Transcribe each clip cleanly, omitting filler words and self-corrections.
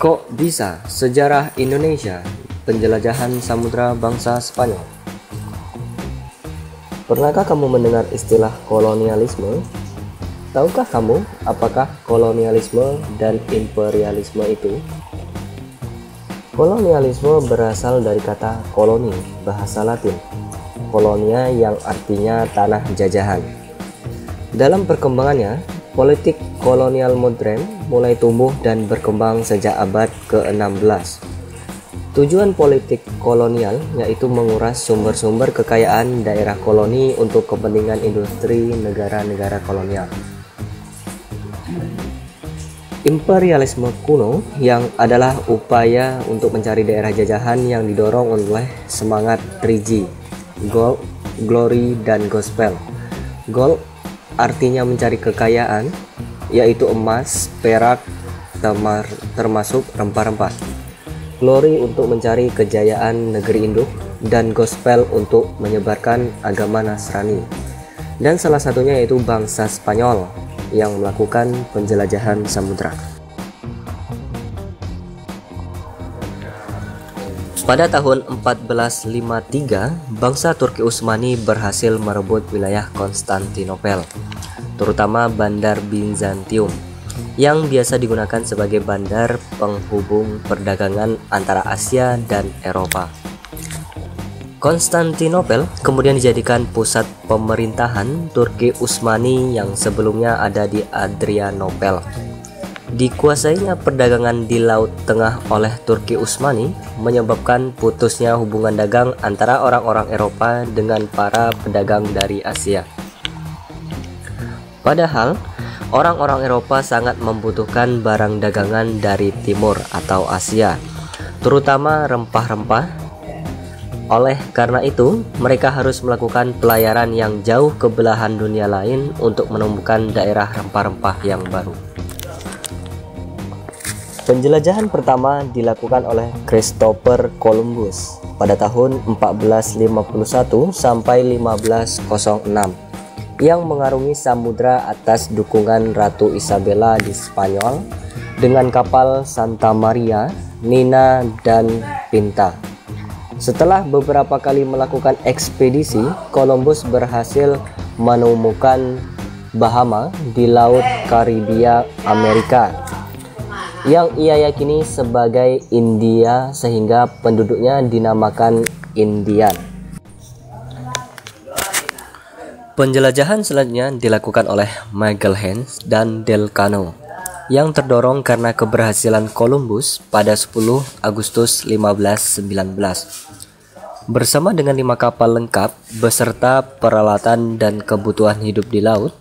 Kok bisa sejarah Indonesia, penjelajahan samudra bangsa Spanyol? Pernahkah kamu mendengar istilah kolonialisme? Tahukah kamu apakah kolonialisme dan imperialisme itu? Kolonialisme berasal dari kata koloni, bahasa Latin. Kolonia yang artinya tanah jajahan. Dalam perkembangannya, politik kolonial modern mulai tumbuh dan berkembang sejak abad ke-16. Tujuan politik kolonial yaitu menguras sumber-sumber kekayaan daerah koloni untuk kepentingan industri negara-negara kolonial. Imperialisme kuno yang adalah upaya untuk mencari daerah jajahan yang didorong oleh semangat 3G, Gold, Glory, dan Gospel. Gold artinya mencari kekayaan, yaitu emas, perak, termasuk rempah-rempah. Glory untuk mencari kejayaan negeri induk, dan gospel untuk menyebarkan agama Nasrani. Dan salah satunya yaitu bangsa Spanyol yang melakukan penjelajahan samudra. Pada tahun 1453, bangsa Turki Utsmani berhasil merebut wilayah Konstantinopel, terutama Bandar Bizantium, yang biasa digunakan sebagai bandar penghubung perdagangan antara Asia dan Eropa. Konstantinopel kemudian dijadikan pusat pemerintahan Turki Utsmani yang sebelumnya ada di Adrianopel. Dikuasainya perdagangan di Laut Tengah oleh Turki Utsmani menyebabkan putusnya hubungan dagang antara orang-orang Eropa dengan para pedagang dari Asia. Padahal, orang-orang Eropa sangat membutuhkan barang dagangan dari timur atau Asia, terutama rempah-rempah. Oleh karena itu, mereka harus melakukan pelayaran yang jauh ke belahan dunia lain untuk menemukan daerah rempah-rempah yang baru. Penjelajahan pertama dilakukan oleh Christopher Columbus pada tahun 1451 sampai 1506 yang mengarungi samudra atas dukungan Ratu Isabella di Spanyol dengan kapal Santa Maria, Nina, dan Pinta. Setelah beberapa kali melakukan ekspedisi, Columbus berhasil menemukan Bahama di Laut Karibia Amerika yang ia yakini sebagai India, sehingga penduduknya dinamakan Indian. Penjelajahan selanjutnya dilakukan oleh Magalhaens dan Delcano yang terdorong karena keberhasilan Columbus pada 10 Agustus 1519 bersama dengan 5 kapal lengkap beserta peralatan dan kebutuhan hidup di laut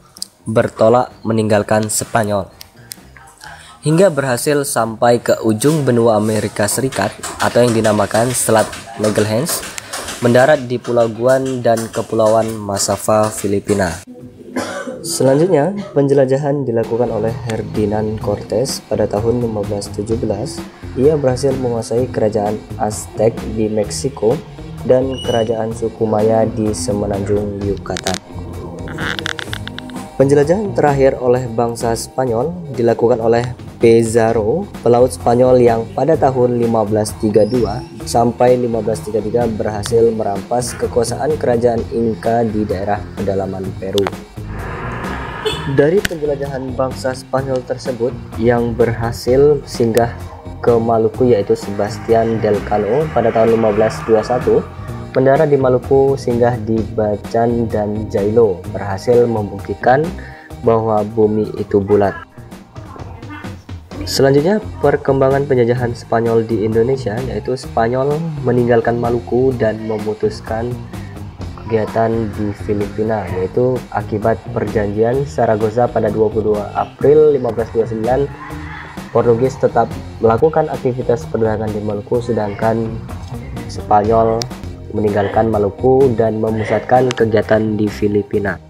bertolak meninggalkan Spanyol hingga berhasil sampai ke ujung benua Amerika Serikat atau yang dinamakan Selat Magalhaens, mendarat di Pulau Guam dan Kepulauan Masava, Filipina. Selanjutnya, penjelajahan dilakukan oleh Ferdinand Cortés pada tahun 1517. Ia berhasil menguasai kerajaan Aztec di Meksiko dan kerajaan suku Maya di semenanjung Yucatan. Penjelajahan terakhir oleh bangsa Spanyol dilakukan oleh Pizarro, pelaut Spanyol yang pada tahun 1532 sampai 1533 berhasil merampas kekuasaan kerajaan Inca di daerah pedalaman Peru. Dari penjelajahan bangsa Spanyol tersebut, yang berhasil singgah ke Maluku yaitu Sebastian Delcano pada tahun 1521, mendarat di Maluku, singgah di Bacan dan Jailo, berhasil membuktikan bahwa bumi itu bulat. Selanjutnya, perkembangan penjajahan Spanyol di Indonesia, yaitu Spanyol meninggalkan Maluku dan memutuskan kegiatan di Filipina, yaitu akibat perjanjian Zaragoza pada 22 April 1529. Portugis tetap melakukan aktivitas perdagangan di Maluku, sedangkan Spanyol meninggalkan Maluku dan memusatkan kegiatan di Filipina.